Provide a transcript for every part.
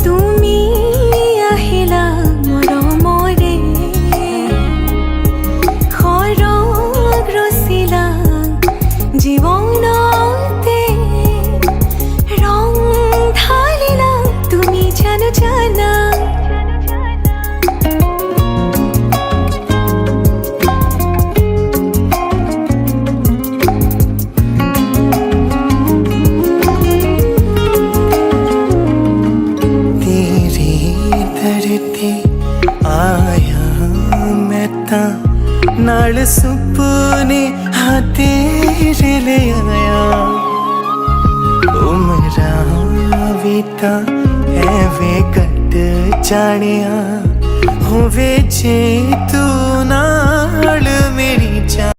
তুমি আহিলা মোৰ মৰে बीता नाल सुपने हाँ तेरे ले आया उमरा बीता एवे कट जानिया होवे जे तू नाल मेरी जान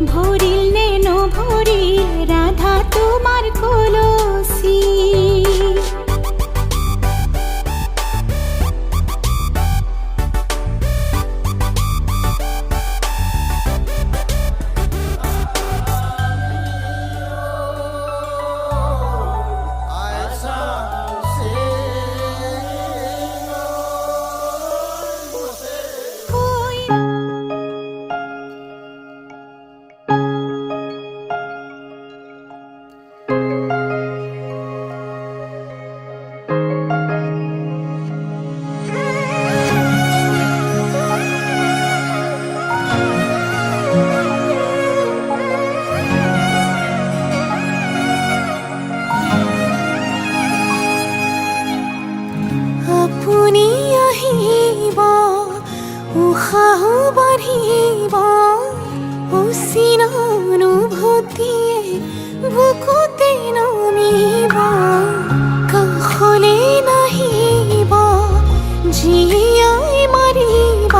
भोरिल नेनो भोरिल राधा तुम्हार कलसी বুকুতে নামিব কাষলে নাহিব জীয়াই মাৰিব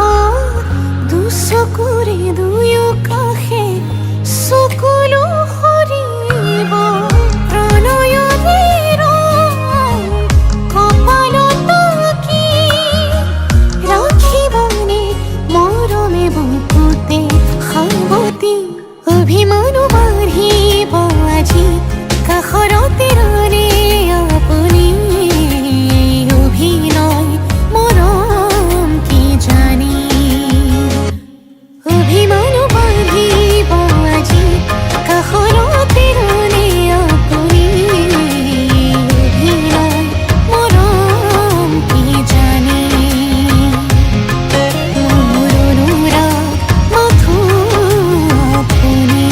দুচকুৰে দুয়ো কাষে চকুলো সৰিব প্ৰণয়ৰে ৰং কপালত কি ৰাখিবনে মৰমে বুকুতে সাৱতি অভিমানো বাঢ়িব আজি কাষৰতে ৰলে আপুনি অভিনয় মৰম কি জানি অভিমানো বাঢ়িব আজি কাষৰতে ৰলে আপুনি অভিনয় মৰম কি জানি মোৰ অনুৰাগ মাথো আপুনি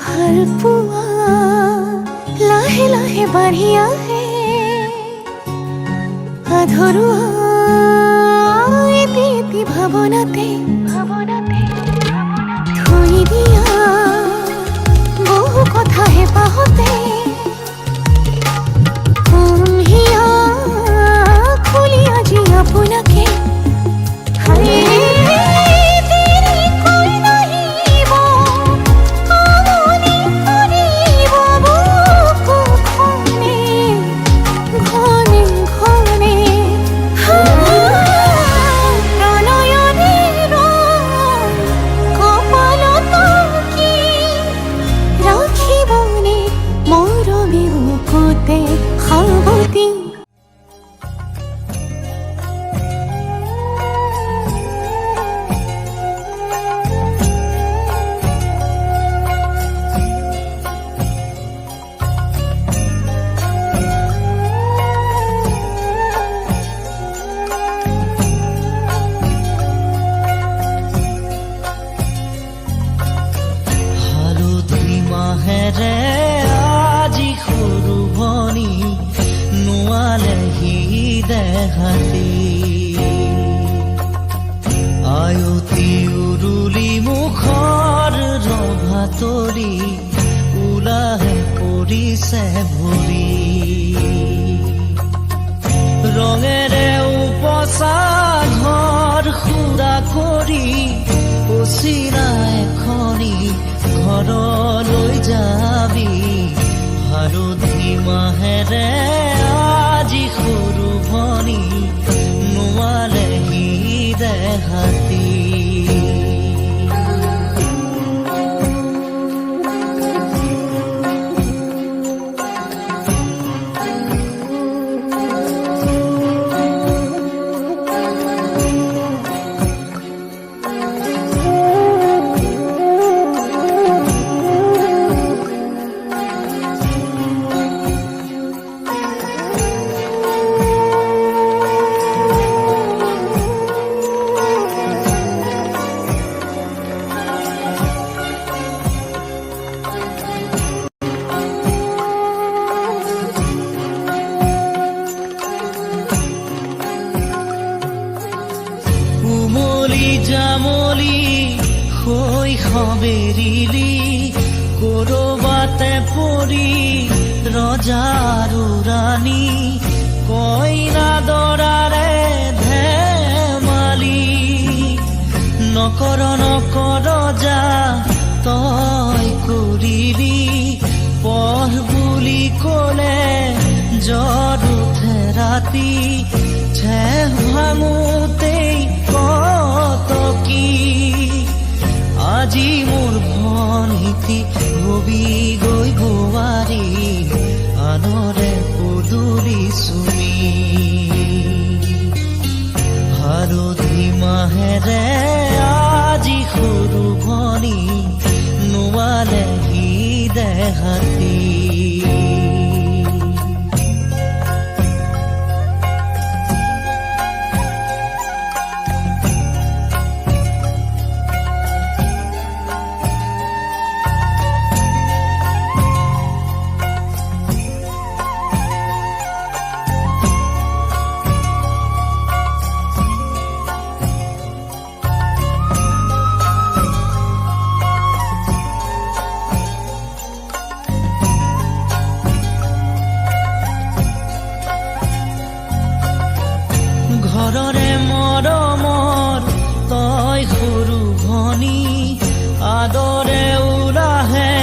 ভালপোৱা লাহে লাহে বাঢ়ি আহে আধৰুৱা এটি এটি ভাৱনাতে থৈ দিয়া বহু কথা হেঁপাহতে কুমহিয়া খুলি আজি আপোনাকে হালধি মাহেৰে আজি সৰু ভনী নোৱালেহি দেহাতী। জামলি শৈশৱেৰিলি কৰবাতে পৰি ৰজাৰো ৰাণী কইনা দৰাৰে ধেমালি নকৰ নকৰ যা তই কৰিলি পঢ় বুলি ক'লে জ্বৰ উঠে ৰাতি ঠেহ ভাঙোতেই কতকি আজি মোৰ ভনীতি হবি গৈ বোৱাৰী আনৰে পদূলি চুমি হালধি মাহেৰে আজি সৰু ভনী নোৱালেহি দেহাতী। ঘৰৰে মৰমৰ তই সৰু ভনী আদৰে উলাহে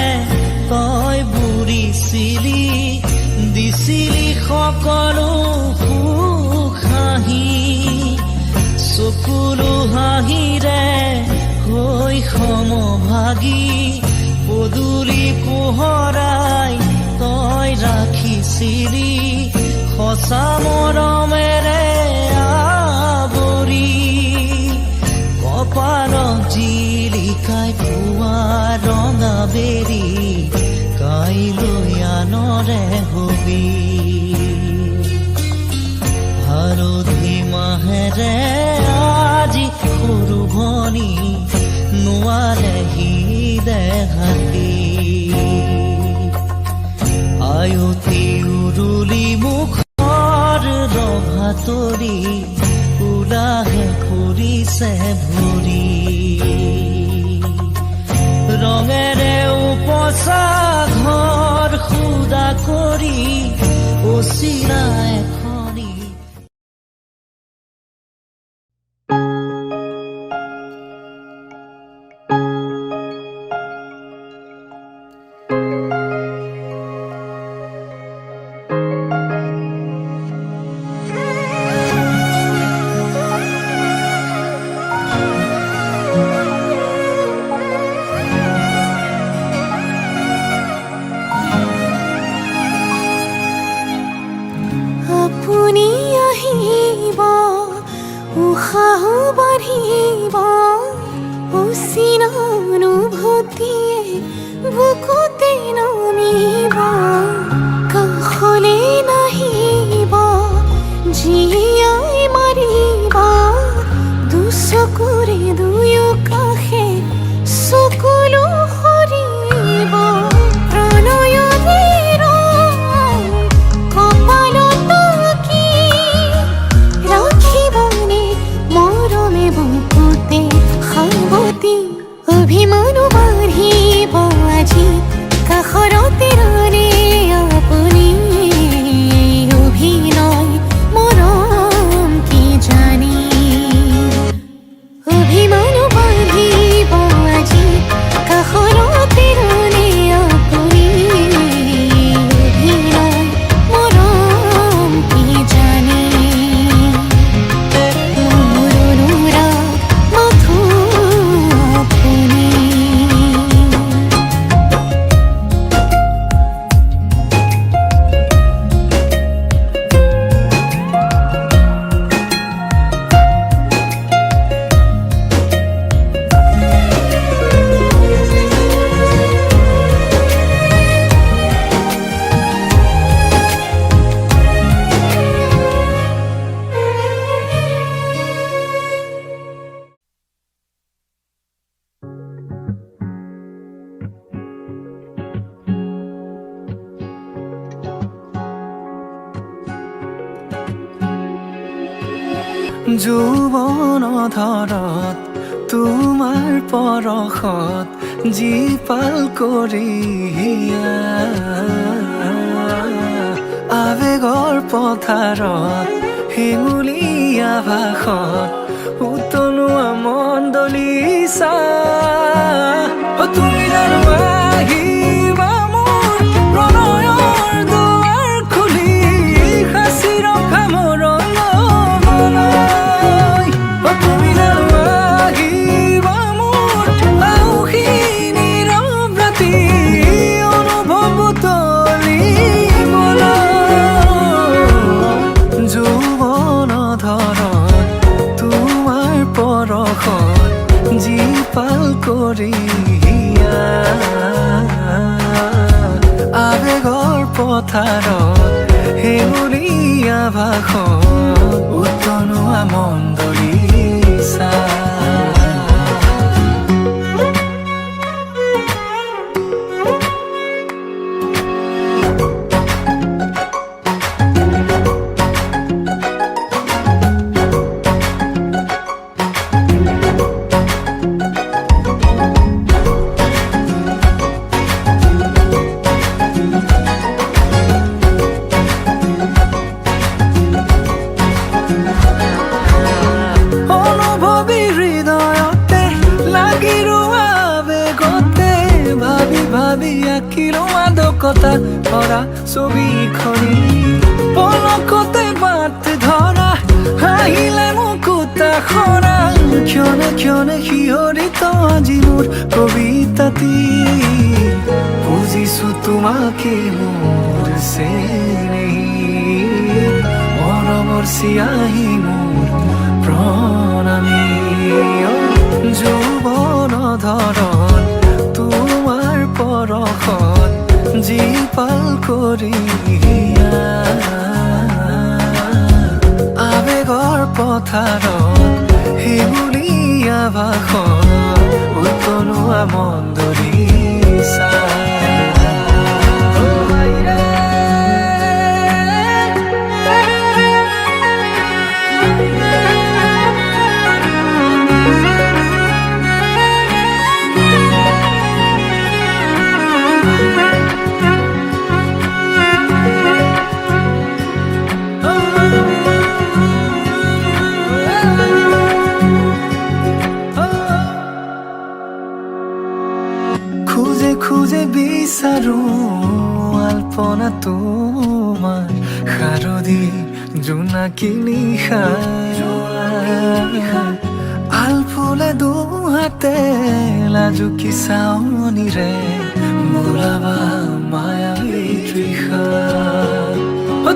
তই বুঢ়িছিলি দিছিলি সকলো সুখ হাঁহি চকুলো হাঁহিৰে হৈ সমভাগী পদূলি পোহৰাই তই ৰাখিছিলি সঁচা মৰমেৰে কপালত জিলিকাই পুৱা ৰঙা বেৰি কাইলৈ আনৰে হবি হালধি মাহেৰে আজি সৰু ভনী নোৱালেহি দেহাতী আয়তি উৰুলি মুখৰ ৰভা তৰি উলাহে ফুৰিছে ভৰি ৰঙেৰে উপচা ঘৰ খুদা কৰি অচিৰা এখনি আপুনি আহিব উশাহ বাঢ়িব অচিন অনুভূতিয়ে বুকুতে নামিব কাষলে নাহিব জীয়াই মাৰিব দুচকুৰে দুয়ো কাষে চকুলো সৰিব অভিমানো বাঢ়িব আজি কাষৰতে ৰলে আপুনি অভিনয় মৰম যৌৱন ধৰত তোমাৰ পৰশত জীপাল কৰি আবেগৰ পথাৰত শিঙুলীয়া ভাষত উতলোৱা মন্দলিচা তুমি জানো আহিবা মোৰ প্ৰণয়ৰ দুৱাৰ খুলি সাঁচি ৰখা মোৰ লবলৈ তুমি জানো আহিবা মোৰ আউসী নীৰৱ ৰাতি অনুভৱ তলিবলৈ যৌৱন ধৰত তোমাৰ পৰশত জীপাল কৰি আবেগৰ পথাৰত শিঙুলীয়া ভাষত উতলোৱা মন্দলিচা অনুভৱী হৃদয়তে লাগি ৰোৱা বেগতে ভাবি ভাবি আঁকিলো মাদকতা ভৰা ছবিখনি পলকতে বাট ধৰা হাঁহিলে মুকুতা সৰা ক্ষণে ক্ষণে শিহৰিত আজি মোৰ কবিতাটি বুজিছো তোমাকে মোৰ চেনেহী মৰমৰ চিয়াহী মোৰ প্ৰণামী যৌৱন ধৰত তোমাৰ পৰশত জীপাল কৰি আবেগৰ পথাৰত শিঙুলীয়া ভাষত উতলোৱা মন্দলিচা খুঁজে খুঁজে বিচাৰো আলপনা তোমাৰ শাৰদী জোনাকী নিশা আলফুলে দুহাতে লাজুকী চাৱনিৰে বোলাবা মায়াবী তৃষা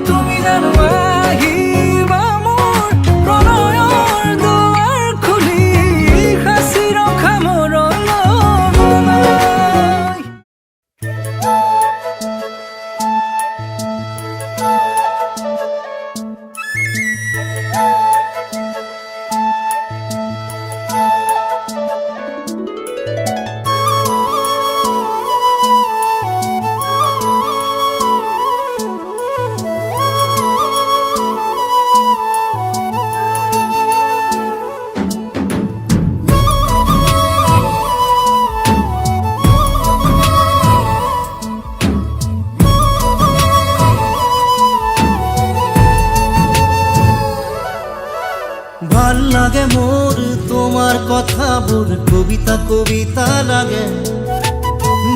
তুমি জানো আহিবা মোৰ প্ৰণয়ৰ দুৱাৰ খুলি সাঁচি ৰখা মোৰ ভাল লাগে মোৰ তোমাৰ কথাবোৰ কবিতা কবিতা লাগে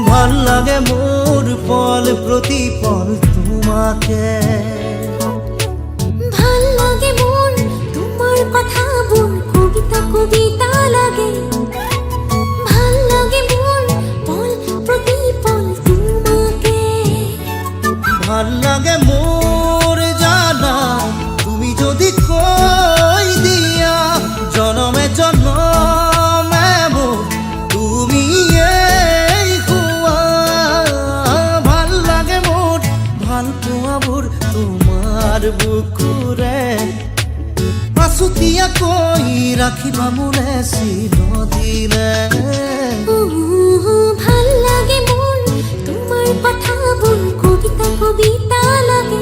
ভাল লাগে মোৰ পল প্ৰতি পল তোমাকে ভাল লাগে মোৰ তোমাৰ কথাবোৰ কবিতা কবিতা লাগে ভাল লাগে মোর পল প্রতি পল তোমাকে ভাল লাগে মোর জানা তুমি যদি কই দিয়া জনমে জনমে মোর তুমি এই হুয়া ভাল লাগে মোর ভাল পোৱাবোৰ তোমাৰ বুকুৰে আছুতীয়া কৈ ৰাখিবা মোৰে চিৰদিনে ভাল লাগে মোৰ তোমাৰ কথাবোৰ কবিতা কবিতা লাগে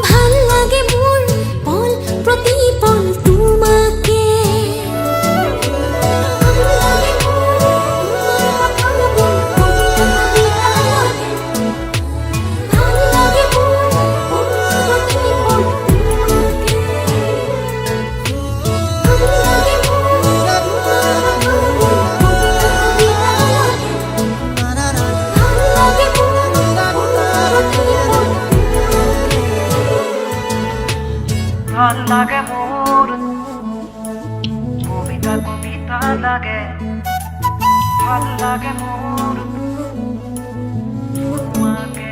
ভাল লাগে মোৰ পল প্ৰতি পল লাগে ভাল লাগে মোৰ তোমাকে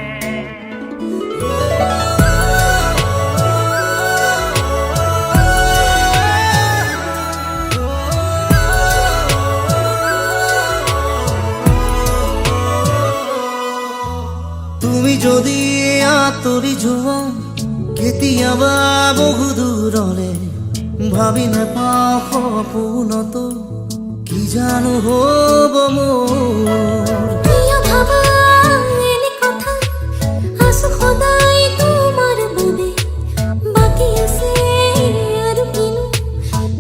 তুমি যদি আঁতৰি যোৱা কেতিয়াবা বহু দূৰলে ভাবি নাপাওঁ সপোনতো কি জানো হ'ব মোৰ প্ৰিয় ভাবা এনে কথা আছো সদায় তোমাৰ বাবে বাকী আছে আৰু কিনো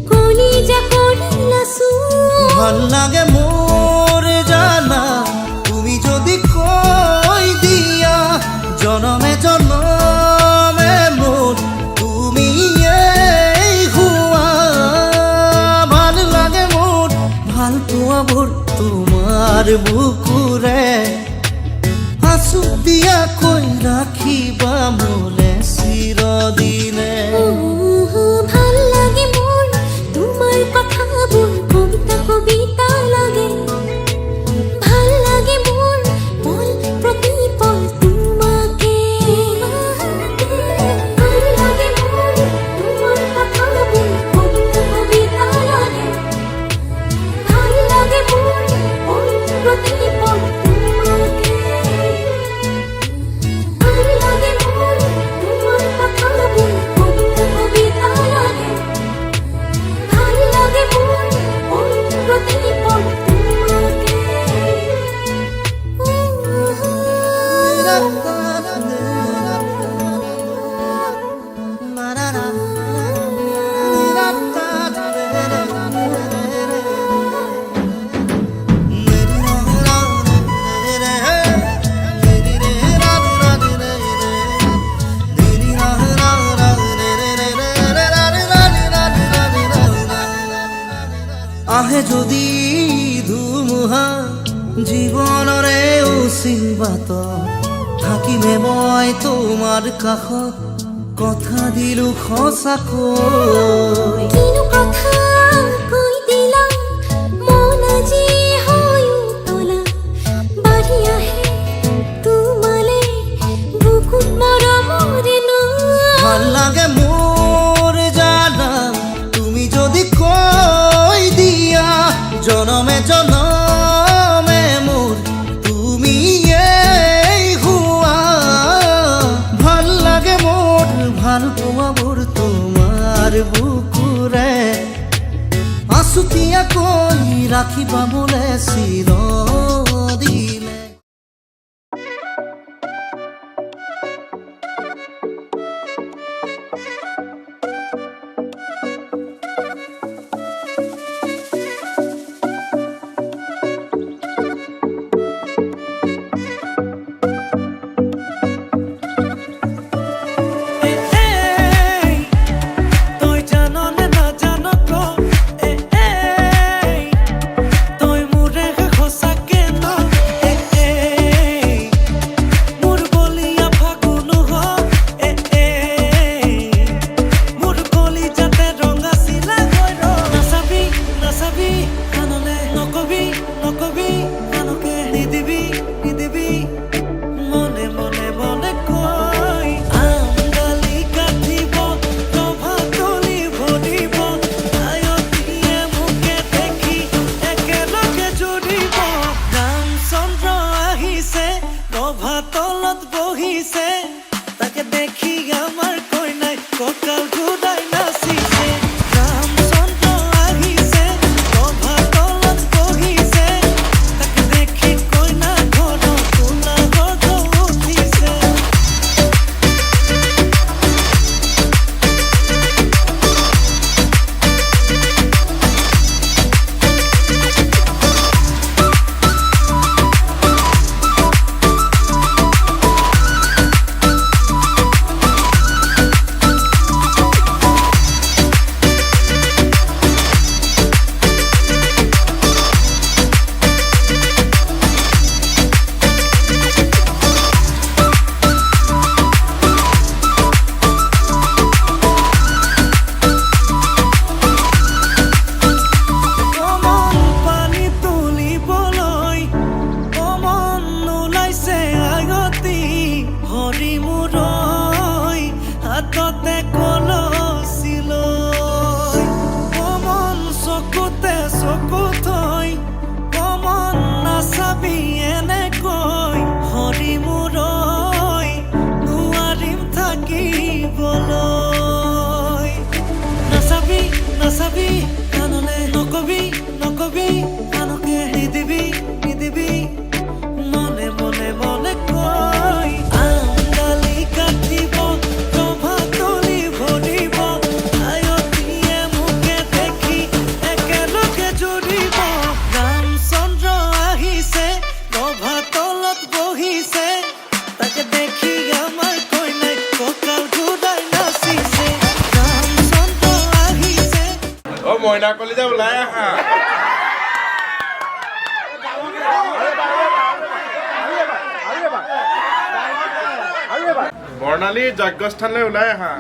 কলিজা কৰিলাছো ভাল লাগে মোৰ জানা তুমি যদি কৈ দিয়া জনমে জনমে মোৰ তুমি হোৱা ভাল লাগে মোৰ ভাল পোৱাবোৰ তোমাৰ বুকুৰে আঁচু দিয়াকৈ ৰাখিবা মোলে চিৰদিনে ভাল লাগে মোৰ তোমাৰ কথাবোৰ কবিতা কবিতা লাগে ভাল লাগে মোৰ পল প্ৰতি পল তোমাকে ভাল লাগে মোৰ তোমাৰ কথাবোৰ কবিতা কবিতা লাগে ভাল লাগে মোৰ পল প্ৰতি পল তোমাকে ভাল লাগে মোৰ তোমাৰ কথাবোৰ কবিতা কবিতা লাগে ভাল লাগে মোৰ পল প্ৰতি পল আহে যদি ধুমুহা জীৱনৰে উচিবাত থাকিমে মই তোমাৰ কাষত কথা দিলো সঁচাকৈ কিনো কথা কৈ দিলা মন আজি হৈ উতলা বাঢ়ি আহে তোমালে বুকুত মৰমৰে ভাল লাগে মোৰ জানা তুমি যদি কৈ দিয়া জনমে জনমে মোৰ তুমি হোৱা ভাল লাগে মোৰ ভাল পোৱাবোৰ তোমাৰ বুকুৰে আঁচুতীয়াকৈ ৰাখিবা মোলে চিৰদিনে তই জাননে নাজান তই মোৰে সঁচাকে মইনা কলিজা ওলাই আহা বৰ্ণালী যজ্ঞস্থানলৈ ওলাই আহা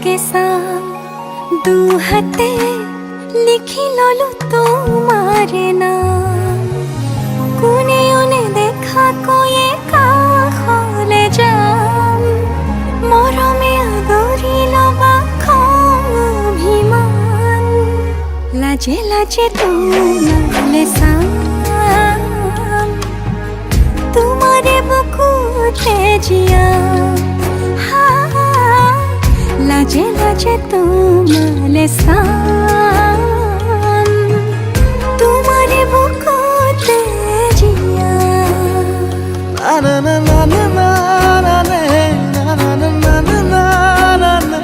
के साथ दू हाथे लिखी ललु तुम्हारे नाम कोने ओने देखा कोई काखले जाम मरमे आदरी लबा अभिमान लाजे लाजे तुम्हारे साम तुम्हारे बुकुते जिया लाजे लाजे तुम्हारे साम तुम्हारे बुकुते जिया ना ना ना ना ना ना ना ना ना ना ना ना ना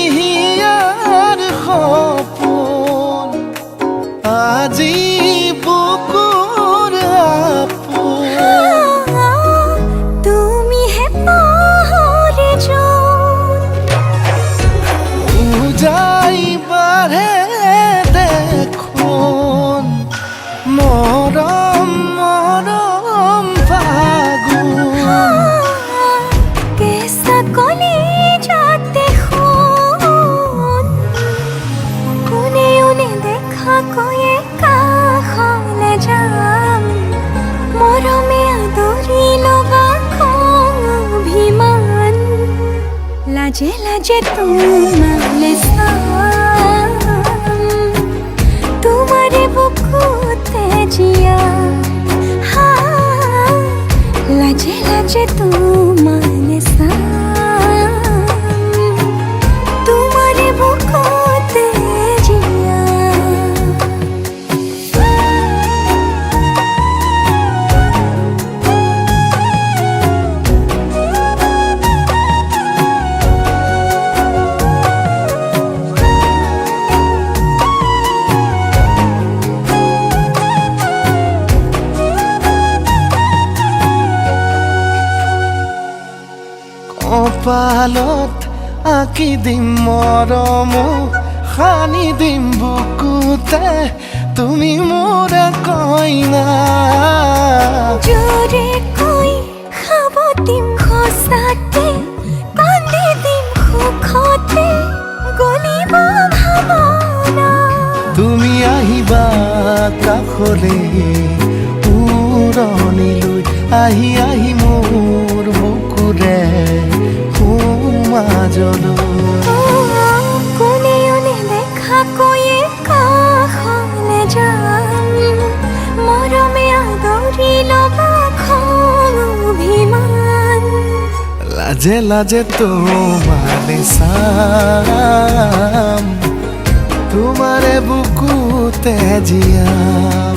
দুটিয়ার সপোন আজি বুকুর আপন তুমি হে পাহরে যোন উজাই বাড়ে দেখুন মরম মরম ফাগুন कैसा कोली जाते खून कोने उन्हें देखा कोई काखले जाम मोरो में आदरी लोबा अभिमान लाजे लाजे तुम्हारे साम तुम्हारे बुकुते जिया लाजे लाजे तुम्हारे साम तुम्हारे बुकुते जिया কপালত আঁকি দিম মৰম সানি দিম বুকুতে তুমি মোৰ কইনা জোরে কই খাব দিম খসাতে কান্দি দিম সুখতে গলিব ভাবনা তুমি আহিবা কাষলে উৰণিলৈ আহি আহি মোৰ বুকুৰে সোমাজলৈ কোনে ওনে দেখা কই কাখলে যাম মৰমে আদৰি লবা অভিমান লাজে লাজে তোমারে সাম তোমারে বুকুতে জিয়াম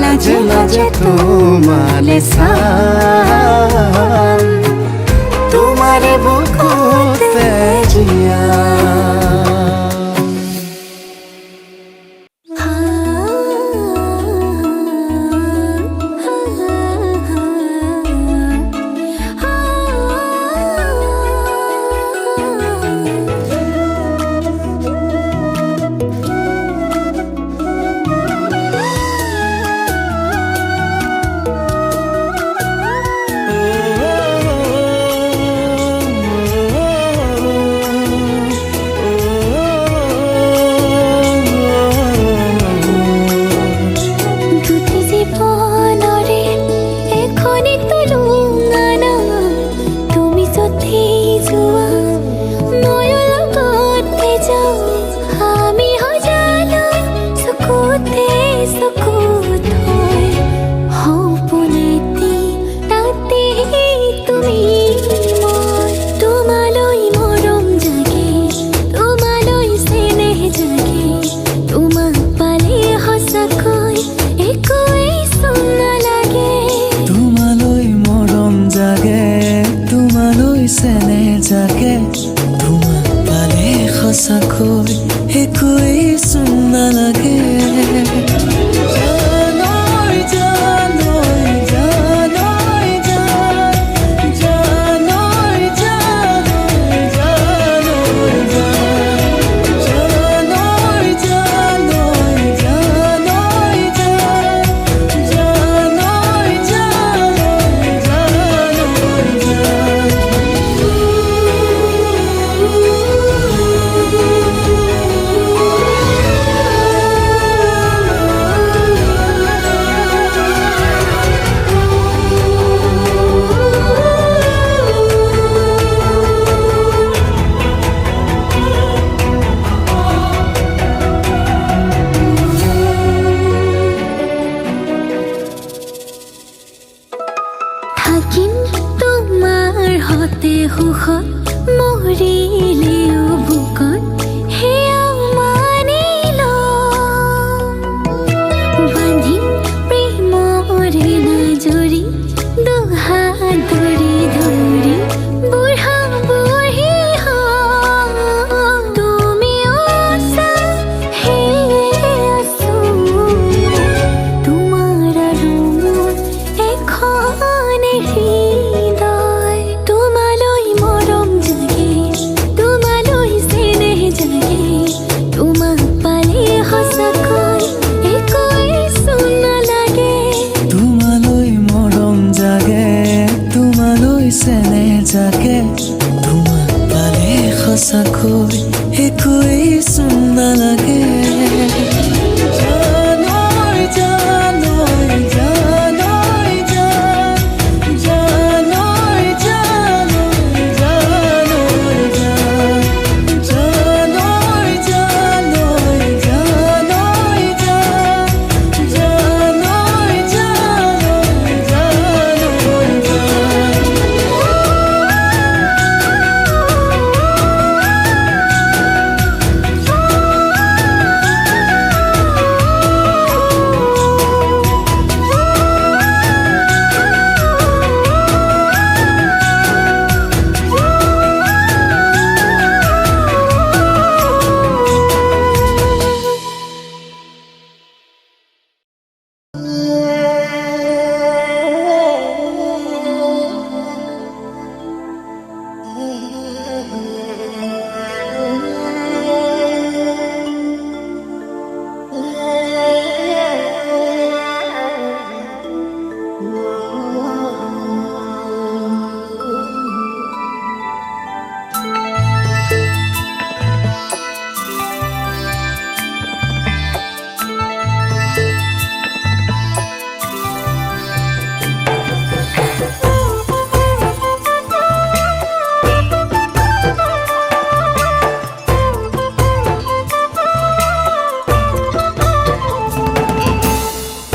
লাজে লাজে তোমারে সাম তোমারে বুকুতে জিয়াম সঁচাকৈ একোৱেই চোন নালাগে জানৈ জানৈ জানৈ জানৈ জানৈ জানৈ জানৈ জানৈ জানৈ থাকিম তোমাৰ হতে সুখত মৰিলেও বুকত সেয়াও মানি লম বান্ধিম প্ৰেমৰে নাজৰি দুহাত ধৰি ধৰি বুঢ়া বুঢ়ী হম তুমিও আছা সেয়ে আছো তোমাৰ আৰু মোৰ এখনে হৃদয় তোমালৈ মৰম জাগে তোমালৈ চেনেহ জাগে তোমাক পালে সঁচাকৈ একোৱেই চোন নালাগে তোমালৈ মৰম জাগে তোমালৈ চেনেহ জাগে তোমাক পালে সঁচাকৈ একোৱেই চোন নালাগে জানৈ জানৈ জানৈ জানৈ জানৈ জানৈ জানৈ জানৈ জানৈ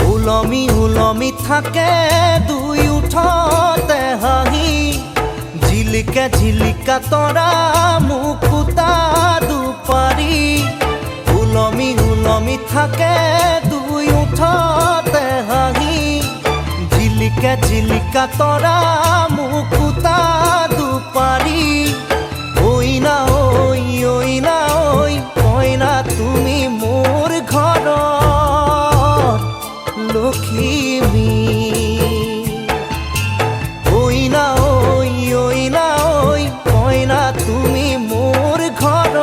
উলমি উলমি থাকে দুই উঠতে হাঁহি ঝিলিকা ঝিলিকা তৰা মুকুতা দুপাৰি উলমি উলমি থাকে দুই উঠতে হাঁহি ঝিলিকা ঝিলিকা তৰা মুকুতা দুপাৰি ঐ না ঐ কইনা তুমি মোৰ ঘৰত লখিমী ঐ না ঐ কইনা তুমি মোৰ ঘৰত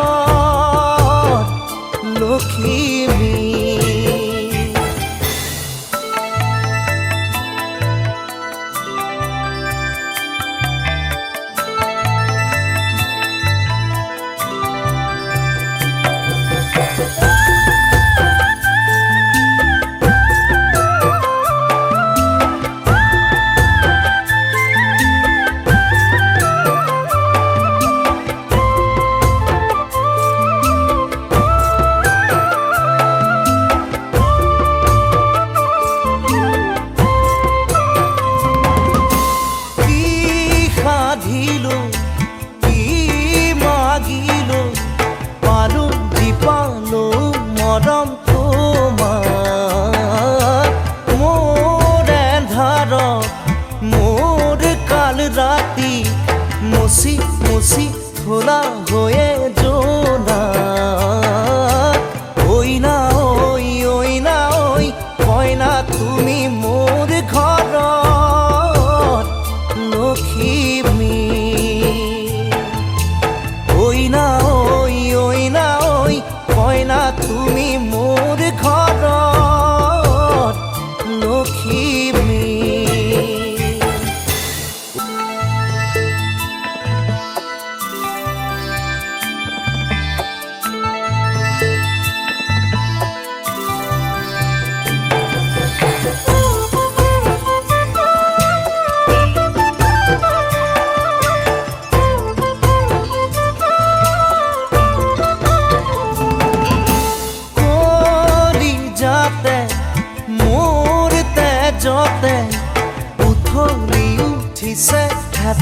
লখিমী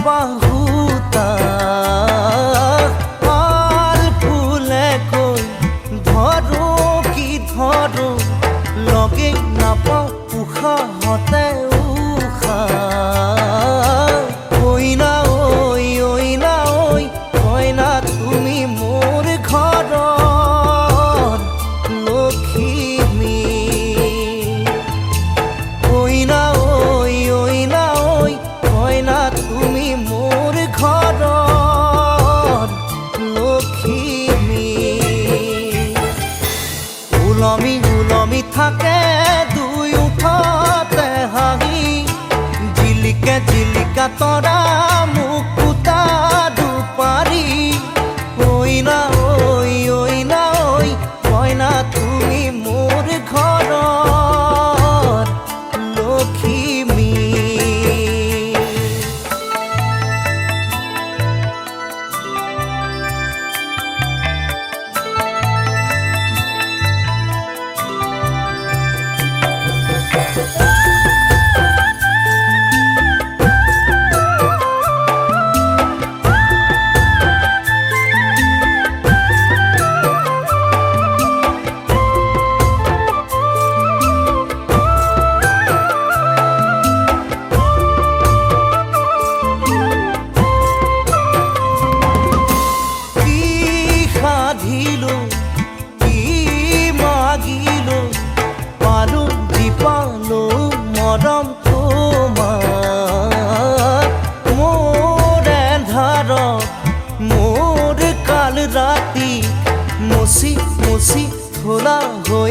বাহুতা পাল ফুলে কৈ ধৰো কি ধৰো লগে নাপাওঁ উশাহতে কইনা ঐ কইনা তুমি মোৰ ঘৰৰ লখিমী কইনা ঐ কইনা তুমি মোৰ ঘৰৰ লখিমী ওলমি ওলমি থাকে দুই উঠতে হাঁহি জিলিকে জিলিকা তৰা মুকুতা দুপাৰি কইনা ঐ কইনা তুমি মোৰ ঘৰৰ লখিমী সাধিলো কি মাগিলো পালো যি পালো মৰম তোমাৰ মোৰ এন্ধাৰ মোৰ কাল ৰাতি মুচি মুচি থোলা হৈ